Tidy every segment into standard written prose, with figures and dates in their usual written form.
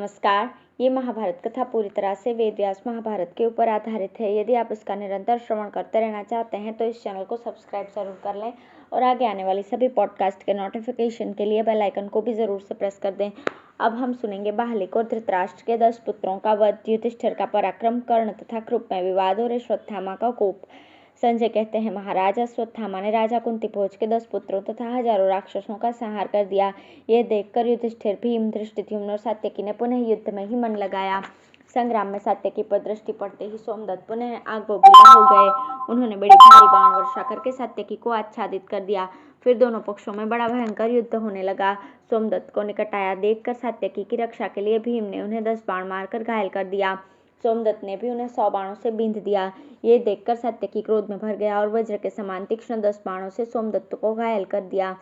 नमस्कार। ये महाभारत कथा पूरी तरह से वेद व्यास महाभारत के ऊपर आधारित है। यदि आप इसका निरंतर श्रवण करते रहना चाहते हैं तो इस चैनल को सब्सक्राइब जरूर कर लें और आगे आने वाली सभी पॉडकास्ट के नोटिफिकेशन के लिए बेल आइकन को भी जरूर से प्रेस कर दें। अब हम सुनेंगे बाहलिक और धृतराष्ट्र के 10 पुत्रों का वध, युधिष्ठिर का पराक्रम, कर्ण तथा कृप में विवाद और अश्वत्थामा का कोप। संजय कहते हैं, महाराज अश्वत्थामा ने राजा कुंतीभोज के 10 पुत्रों तथा हजारों राक्षसों का संहार कर दिया। यह देखकर युधिष्ठिर, भीम, धृष्टद्युम्न और सात्यकी ने पुनः युद्ध में ही मन लगाया। संग्राम में सात्यकी पर दृष्टि पड़ते ही सोमदत्त पुनः आग बबूला हो गए। उन्होंने बड़ी भारी बाण वर्षा करके सात्यकी को आच्छादित कर दिया। फिर दोनों पक्षों में बड़ा भयंकर युद्ध होने लगा। सोमदत्त को निकट आया देखकर सात्यकी की रक्षा के लिए भीम ने उन्हें 10 बाण मारकर घायल कर दिया। सोमदत्त ने भी उन्हें 100 बाणों से बींध दिया। ये देखकर सात्यकी क्रोध में भर गया और वज्र के समान तीक्ष्ण 10 बाणों से सोमदत्त को घायल कर दिया।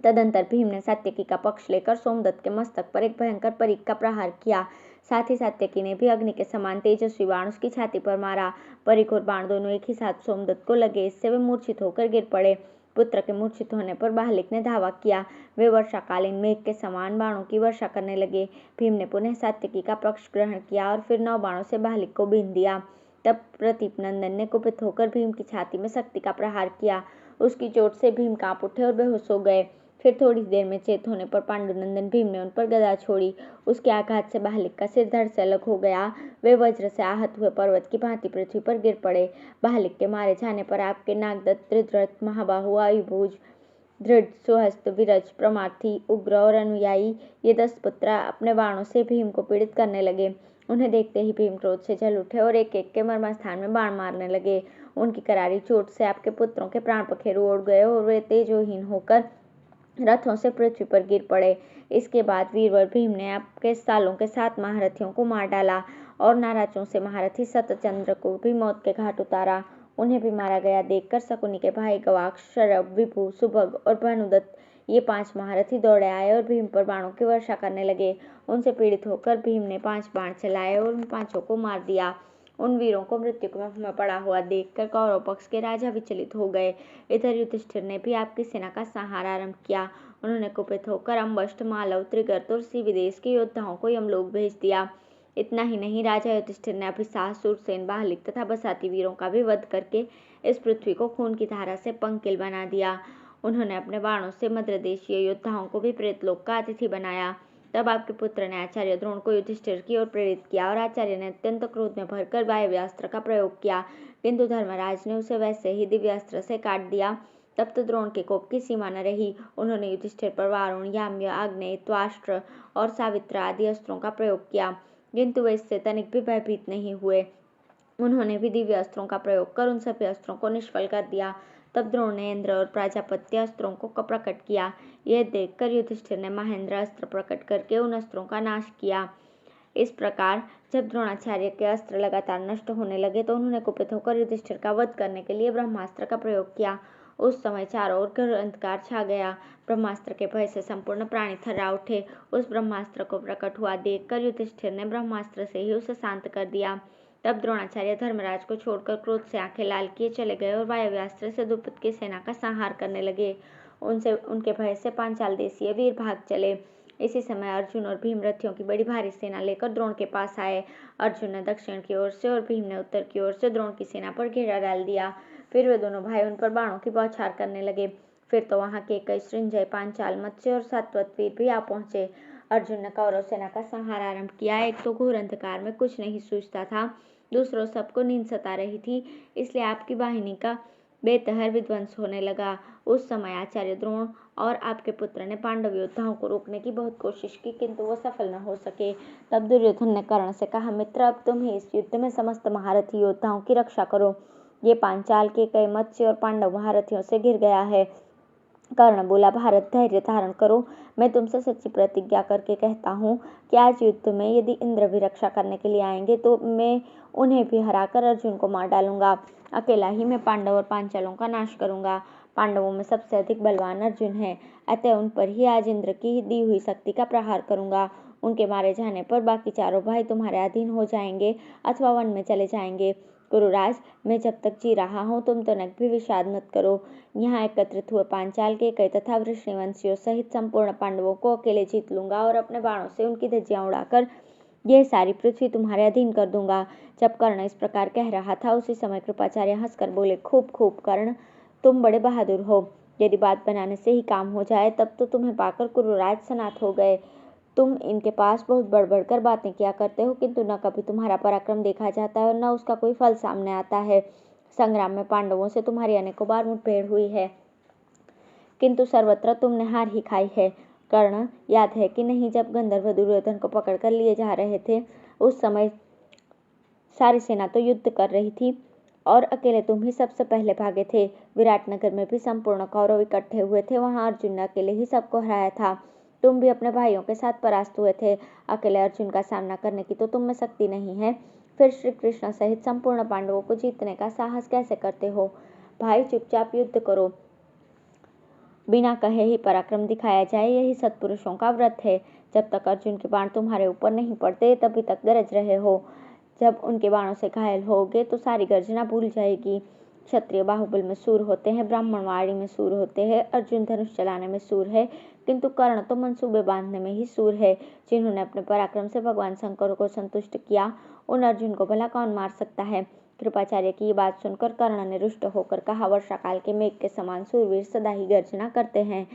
तदंतर भीम ने सात्यकी का पक्ष लेकर सोमदत्त के मस्तक पर एक भयंकर परीख का प्रहार किया। साथ ही सात्यकी ने भी अग्नि के समान तेजस्वी बाण उसकी छाती पर मारा। परीख और बाण दोनों एक ही साथ सोमदत्त को लगे, इससे वे मूर्छित होकर गिर पड़े। पुत्र के मूर्छित होने पर बाहलिक ने धावा किया। वे वर्षाकालीन मेघ के समान बाणों की वर्षा करने लगे। भीम ने पुनः सात्यकी का पक्ष ग्रहण किया और फिर 9 बाणों से बाहलिक को बींध दिया। तब प्रतीप नंदन ने कुपित होकर भीम की छाती में शक्ति का प्रहार किया। उसकी चोट से भीम कांप उठे और बेहोश हो गए। फिर थोड़ी देर में चेत होने पर पांडुनंदन भीम ने उन पर गदा छोड़ी। उसके आघात से बाहलिक का सिर धड़ से अलग हो गया। वे वज्र से आहत हुए पर्वत की भांति पृथ्वी पर गिर पड़े। बाहलिक के मारे जाने पर आपके नागदत्त, धृतरथ, महाबाहु, आयुभुज, दृढ़, सुहस्त, विरज, प्रमार्थी, उग्र और अनुयायी, ये 10 पुत्र अपने बाणों से भीम को पीड़ित करने लगे। उन्हें देखते ही भीम क्रोध से जल उठे और एक एक के मर्मस्थान में बाण मारने लगे। उनकी करारी चोट से आपके पुत्रों के प्राण पखेरु उड़ गए और वे तेजोहीन होकर रथों से पृथ्वी पर गिर पड़े। इसके बाद वीरवर भीम ने आपके सालों के 7 महारथियों को मार डाला और नाराजों से महारथी सतचंद्र को भी मौत के घाट उतारा। उन्हें भी मारा गया देखकर शकुनी के भाई गवाक्ष, शरभ, विभु, सुभग और भानुदत्त, ये 5 महारथी दौड़े आए और भीम पर बाणों की वर्षा करने लगे। उनसे पीड़ित होकर भीम ने 5 बाण चलाए और उन 5 को मार दिया। उन वीरों को मृत्यु के मुख में पड़ा हुआ देखकर कौरव पक्ष के राजा विचलित हो गए। इधर युधिष्ठिर ने भी आपकी सेना का संहार आरंभ किया। उन्होंने कुपित होकर अम्बष्ट, मालव, त्रिगर्त और सी विदेश के योद्धाओं को यमलोक भेज दिया। इतना ही नहीं, राजा युधिष्ठिर ने अभिसाह, शूरसेन, बाहलिक तथा बसाती वीरों का भी वध करके इस पृथ्वी को खून की धारा से पंकिल बना दिया। उन्होंने अपने बाणों से मद्रदेशीय योद्धाओं को भी प्रेतलोक का अतिथि बनाया। तब आपके पुत्र ने आचार्य द्रोण को युधिष्ठिर की ओर प्रेरित किया और आचार्य ने अत्यंत क्रोध में भरकर वायव्यास्त्र का प्रयोग किया, किंतु धर्मराज ने उसे वैसे ही दिव्यास्त्र से काट दिया। तब तो द्रोण के कोप की सीमा न रही। उन्होंने युधिष्ठिर पर वारुण, याम्य, आग्नेय, त्वाष्ट्र और सावित्र आदि अस्त्रों का प्रयोग किया, किंतु वे इससे तनिक भी भयभीत नहीं हुए। उन्होंने भी दिव्य अस्त्रों का प्रयोग कर उन सभी अस्त्रों को निष्फल कर दिया। तब द्रोण ने इंद्र और प्राजापत्य अस्त्रों को प्रकट किया। यह देखकर युधिष्ठिर ने महेंद्र अस्त्र प्रकट करके उन अस्त्रों का नाश किया। इस प्रकार जब द्रोणाचार्य के अस्त्र लगातार नष्ट होने लगे तो उन्होंने कुपित होकर युधिष्ठिर का वध करने के लिए ब्रह्मास्त्र का प्रयोग किया। उस समय चारों ओर घोर अंधकार छा गया। ब्रह्मास्त्र के भय से संपूर्ण प्राणी थर्रा उठे। उस ब्रह्मास्त्र को प्रकट हुआ देखकर युधिष्ठिर ने ब्रह्मास्त्र से ही उसे शांत कर दिया। तब द्रोणाचार्य धर्मराज को छोड़कर क्रोध से आंखें लाल किए चले गए और वायव्यास्त्र से द्रुपद की सेना का संहार करने लगे। उनके भय से पांचाल देशीय वीर भाग चले। इसी समय अर्जुन और भीम रथियों की बड़ी भारी सेना लेकर द्रोण के पास आए। अर्जुन ने दक्षिण की ओर से और भीम ने उत्तर की ओर से द्रोण की सेना पर घेरा डाल दिया। फिर वे दोनों भाई उन पर बाणों की बौछार करने लगे। फिर तो वहां के कई सृंजय, पांचाल, मत्स्य और सात्वत वीर भी आ पहुंचे। अर्जुन ने कौरव सेना का संहार आरंभ किया। एक तो घोर अंधकार में कुछ नहीं सूझता था, दूसरों सबको नींद सता रही थी, इसलिए आपकी वाहिनी का बेतहर विध्वंस होने लगा। उस समय आचार्य द्रोण और आपके पुत्र ने पांडव योद्धाओं को रोकने की बहुत कोशिश की, किंतु वो सफल न हो सके। तब दुर्योधन ने कर्ण से कहा, मित्र, अब तुम ही इस युद्ध में समस्त महारथी योद्धाओं की रक्षा करो। ये पांचाल के कई मत्स्य और पांडव महारथियों से घिर गया है। कर्ण बोला, भारत, धैर्य धारण करो। मैं तुमसे सच्ची प्रतिज्ञा करके कहता हूँ कि आज युद्ध में यदि इंद्र भी रक्षा करने के लिए आएंगे तो मैं उन्हें भी हराकर अर्जुन को मार डालूंगा। अकेला ही मैं पांडव और पांचालों का नाश करूंगा। पांडवों में सबसे अधिक बलवान अर्जुन है, अतः उन पर ही आज इंद्र की दी हुई शक्ति का प्रहार करूंगा। उनके मारे जाने पर बाकी चारों भाई तुम्हारे अधीन हो जाएंगे अथवा वन में चले जाएंगे। गुरुराज, मैं जब तक जी रहा हूँ तुम तनिक भी विषाद मत करो। यहाँ एकत्रित हुए पांचाल के कई तथा वृष्णिवंशियों सहित संपूर्ण पांडवों को अकेले जीत लूंगा और अपने बाणों से उनकी धज्जियां उड़ाकर यह सारी पृथ्वी तुम्हारे अधीन कर दूंगा। जब कर्ण इस प्रकार कह रहा था उसी समय कृपाचार्य हंसकर बोले, खूब खूब कर्ण, तुम बड़े बहादुर हो। यदि बात बनाने से ही काम हो जाए तब तो तुम्हें पाकर कुरुराज सनाथ हो गए। तुम इनके पास बहुत बढ़ बढ़कर बातें किया करते हो, किंतु न कभी तुम्हारा पराक्रम देखा जाता है और न उसका कोई फल सामने आता है। संग्राम में पांडवों से तुम्हारी अनेकों बार मुठभेड़ हुई है, किंतु सर्वत्र तुमने हार ही खाई है। कर्ण, याद है कि नहीं, जब गंधर्व दुर्योधन को पकड़कर लिए जा रहे थे उस समय सारी सेना तो युद्ध कर रही थी और अकेले तुम ही सबसे पहले भागे थे। विराटनगर में भी संपूर्ण कौरव इकट्ठे हुए थे, वहां अर्जुन ने अकेले ही सबको हराया था। तुम भी अपने भाइयों के साथ परास्त हुए थे। अकेले अर्जुन का सामना करने की तो तुम में शक्ति नहीं है, फिर श्री कृष्ण सहित संपूर्ण पांडवों को जीतने का साहस कैसे करते हो? भाई, चुपचाप युद्ध करो, बिना कहे ही पराक्रम दिखाया जाए, यही सत्पुरुषों का व्रत है। जब तक अर्जुन के बाण तुम्हारे ऊपर नहीं पड़ते तभी तक गरज रहे हो। जब उनके बाणों से घायल होगे तो सारी गर्जना भूल जाएगी। क्षत्रिय बाहुबल में सूर होते हैं, ब्राह्मण वाणी में सूर होते हैं, अर्जुन धनुष चलाने में सूर है, किंतु कर्ण तो मंसूबे बांधने में ही सूर है। जिन्होंने अपने पराक्रम से भगवान शंकर को संतुष्ट किया, उन अर्जुन को भला कौन मार सकता है? कृपाचार्य की ये बात सुनकर कर्ण ने रुष्ट होकर कहा, वर्षा काल के मेघ के समान सूरवीर सदा ही गर्जना करते हैं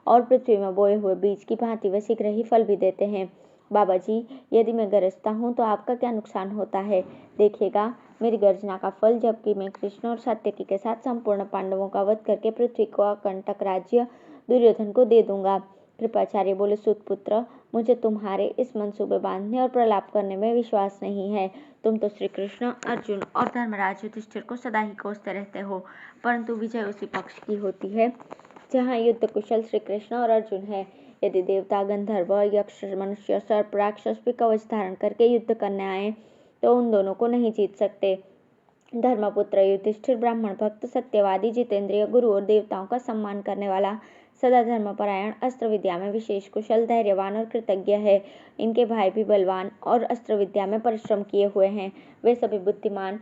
और पृथ्वी में बोए हुए बीज की भांति वे शीघ्र ही फल भी देते हैं। बाबा जी, यदि मैं गरजता हूँ तो आपका क्या नुकसान होता है? देखिएगा मेरी गर्जना का फल, जबकि मैं कृष्ण और सात्यकी के साथ संपूर्ण पांडवों का वध करके पृथ्वी को अकंटक राज्य दुर्योधन को दे दूंगा। कृपाचार्य बोले, सुतपुत्र, मुझे तुम्हारे इस मंसूबे बांधने और प्रलाप करने में विश्वास नहीं है। तुम तो श्री कृष्ण, अर्जुन और धर्मराज युधिष्ठिर को सदा ही कोसते रहते हो, परंतु विजय उसी पक्ष की होती है जहाँ युद्ध कुशल श्री कृष्ण और अर्जुन है। यदि देवता, गंधर्व, यक्ष, मनुष्य, सर्प, राक्षस भी कवच धारण करके युद्ध करने आए तो उन दोनों को नहीं जीत सकते। धर्मपुत्र युधिष्ठिर ब्राह्मण भक्त, सत्यवादी, जितेंद्रिय, गुरु और देवताओं का सम्मान करने वाला, सदा धर्मपरायण, अस्त्र विद्या में विशेष कुशल, धैर्यवान और कृतज्ञ है। इनके भाई भी बलवान और अस्त्र विद्या में परिश्रम किए हुए हैं। वे सभी बुद्धिमान,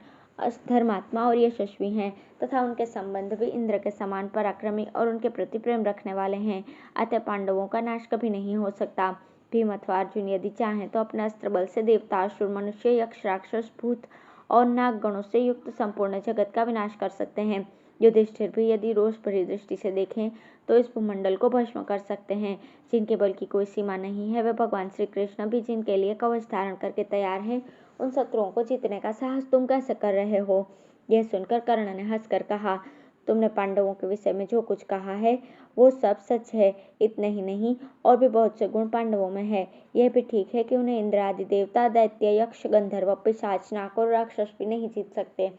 धर्मात्मा और यशस्वी हैं तथा उनके संबंध भी इंद्र के समान पराक्रमी और उनके प्रति प्रेम रखने वाले हैं। अतः पांडवों का नाश कभी नहीं हो सकता। भीम अथवा अर्जुन यदि चाहें तो अपने अस्त्र बल से देवता, असुर, मनुष्य, यक्ष, राक्षस, भूत और नाग गणों से युक्त संपूर्ण जगत का विनाश कर सकते हैं। युधिष्ठिर भी यदि रोष भरी दृष्टि से देखें तो इस भूमंडल को भस्म कर सकते हैं। जिनके बल की कोई सीमा नहीं है, वे भगवान श्री कृष्ण भी जिनके लिए कवच धारण करके तैयार हैं, उन शत्रुओं को जीतने का साहस तुम कैसे कर रहे हो? यह सुनकर कर्ण ने हंसकर कहा, तुमने पांडवों के विषय में जो कुछ कहा है वो सब सच है। इतने ही नहीं, और भी बहुत से गुण पांडवों में है। यह भी ठीक है कि उन्हें इंद्र आदि देवता, दैत्य, यक्ष, गंधर्व, पिशाच, नाग और राक्षस भी नहीं जीत सकते,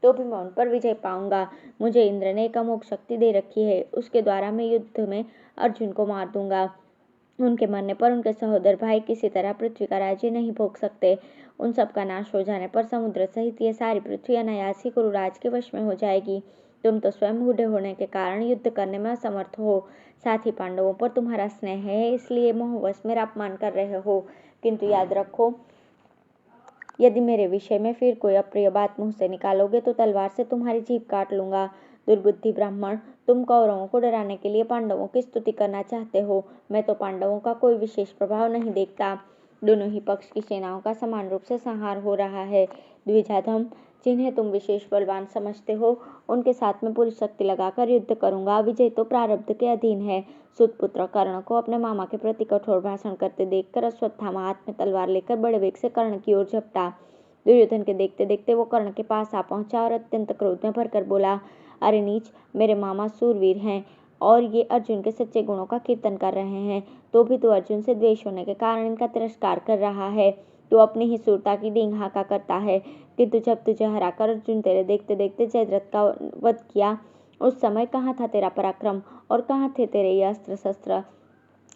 तो भी मैं उन पर विजय पाऊंगा। मुझे इंद्र ने एक अमोघ शक्ति दे रखी है, उसके द्वारा मैं युद्ध में अर्जुन को मार दूंगा। उनके मरने पर उनके सहोदर भाई किसी तरह पृथ्वी का राज्य नहीं भोग सकते। उन सब का नाश हो जाने पर समुद्र सहित ये सारी पृथ्वी अनायास ही कुरुराज के वश में हो जाएगी। तुम तो स्वयं बूढ़े होने के कारण युद्ध करने में असमर्थ हो, साथ ही पांडवों पर तुम्हारा स्नेह है, इसलिए मोहवश मेरा अपमान कर रहे हो। किंतु याद रखो, यदि मेरे विषय में फिर कोई अप्रिय बात मुंह से निकालोगे तो तलवार से तुम्हारी जीभ काट लूंगा। दुर्बुद्धि ब्राह्मण, तुम कौरवों को डराने के लिए पांडवों की स्तुति करना चाहते हो। मैं तो पांडवों का कोई विशेष प्रभाव नहीं देखता। दोनों ही पक्ष की सेनाओं का समान रूप से संहार हो रहा है। द्विजाधम, जिन्हें तुम विशेष बलवान समझते हो, उनके साथ में पूरी शक्ति लगाकर युद्ध करूंगा। विजय तो प्रारब्ध के अधीन है। सुतपुत्र कर्ण को अपने मामा के प्रति कठोर भाषण करते देखकर अश्वत्थामा हाथ में तलवार लेकर बड़े वेग से कर्ण की ओर झपटा। दुर्योधन के देखते देखते वो कर्ण के पास आ पहुंचा और अत्यंत क्रोध में भरकर बोला, अरे नीच, मेरे मामा सूरवीर हैं और ये अर्जुन के सच्चे गुणों का कीर्तन कर रहे हैं, तो भी तू अर्जुन से द्वेष होने के कारण इनका तिरस्कार कर रहा है। तू अपनी ही सूरता की डींग हाँका करता है, किंतु जब तुझे हराकर अर्जुन तेरे देखते देखते जयद्रथ का वध किया, उस समय कहाँ था तेरा पराक्रम और कहाँ थे तेरे ये अस्त्र शस्त्र?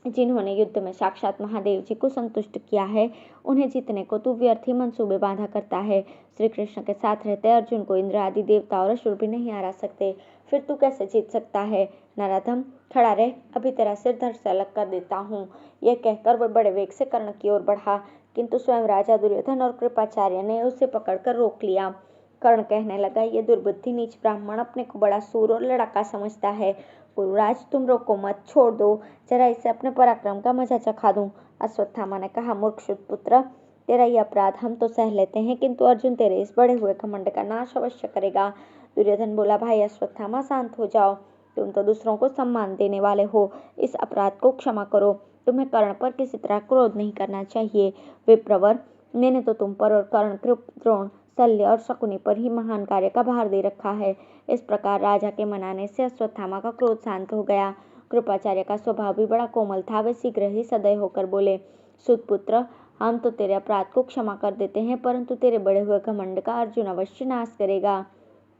जिन्होंने युद्ध में साक्षात महादेव जी को संतुष्ट किया है, उन्हें जीतने को तू व्यर्थ ही मंसूबे बांधा करता है। श्री कृष्ण के साथ रहते अर्जुन को इंद्र आदि देवता और असुर भी नहीं हरा सकते, फिर तू कैसे जीत सकता है? नराधम, खड़ा रह, अभी तेरा सिर धड़ से अलग कर देता हूँ। यह कहकर वह बड़े वेग से कर्ण की ओर बढ़ा, किंतु स्वयं राजा दुर्योधन और कृपाचार्य ने उसे पकड़कर रोक लिया। कर्ण कहने लगा, ये दुर्बुद्धि नीच ब्राह्मण अपने को बड़ा सूर और लड़ाका समझता है। गुरुराज तुम रोको मत, छोड़ दो, जरा इसे अपने पराक्रम का मजा चखा दूं। अश्वत्थामा ने कहा, मूर्ख शूद्रपुत्र, तेरा ये अपराध हम तो सह लेते हैं, किंतु अर्जुन तेरे इस बड़े हुए घमंड का नाश अवश्य करेगा। दुर्योधन बोला, भाई अश्वत्थामा शांत हो जाओ, तुम तो दूसरों को सम्मान देने वाले हो, इस अपराध को क्षमा करो। तुम्हें कर्ण पर किसी तरह क्रोध नहीं करना चाहिए। विप्रवर, मैंने तो तुम पर और कर्ण, कृप, द्रोण, शल्य और शकुनी पर ही महान कार्य का भार दे रखा है। इस प्रकार राजा के मनाने से अश्वत्थामा का क्रोध शांत हो गया। कृपाचार्य का स्वभाव भी बड़ा कोमल था। वे शीघ्र ही सदय होकर बोले, सुतपुत्र, हम तो तेरे अपराध को क्षमा कर देते हैं, परंतु तेरे बड़े हुए घमंड का अर्जुन अवश्य नाश करेगा।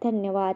धन्यवाद।